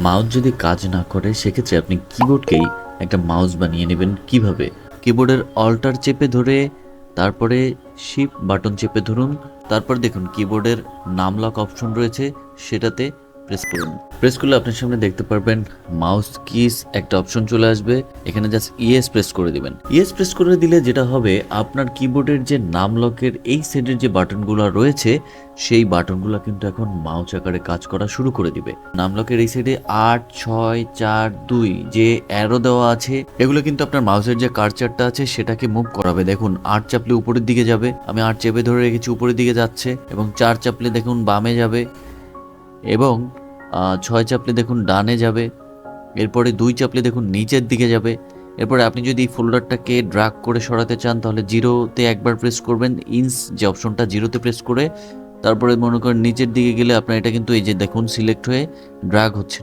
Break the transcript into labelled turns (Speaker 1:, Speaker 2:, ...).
Speaker 1: Mouse যদি কাজ না করে সেক্ষেত্রে আপনি কিবোর্ডকেই একটা মাউস বানিয়ে নেবেন। কিভাবে? কিবোর্ডের অল্টার চেপে ধরে তারপরে শিফট বাটন চেপে ধরুন, তারপর দেখুন কিবোর্ডের নাম লক অপশন রয়েছে, সেটাতে প্রেস করুন। প্রেস করলে আপনার সামনে দেখতে পারবেন মাউস কিস একটা অপশন চলে আসবে। এখানে জাস্ট ইএস প্রেস করে দিবেন। ইএস প্রেস করে দিলে যেটা হবে, আপনার কিবোর্ডের যে নাম লকের এই সাইডের যে বাটনগুলো রয়েছে সেই বাটনগুলো কিন্তু এখন মাউস আকারে কাজ করা শুরু করে দিবে। নাম লকের এই সাইডে 8 6 4 2 যে অ্যারো দেওয়া আছে, এগুলো কিন্তু আপনার মাউসের যে কার্সারটা আছে সেটাকে মুভ করাবে। দেখুন 8 চাপলে উপরের দিকে যাবে, আমি 8 চেপে ধরে রেখেছি, উপরের দিকে যাচ্ছে। এবং 4 চাপলে দেখুন বামে যাবে, এবং 6 চাপলে দেখুন ডানে যাবে। এরপরে 2 চাপলে দেখুন নিচের দিকে যাবে। এরপরে আপনি যদি এই ফোল্ডারটাকে ড্র্যাগ করে সরাতে চান তাহলে জিরোতে একবার প্রেস করবেন, ইন্স যে অপশনটা জিরোতে প্রেস করে তারপরে মনে করেন নিচের দিকে গেলে আপনার এটা কিন্তু এই যে দেখুন সিলেক্ট হয়ে ড্র্যাগ হচ্ছে।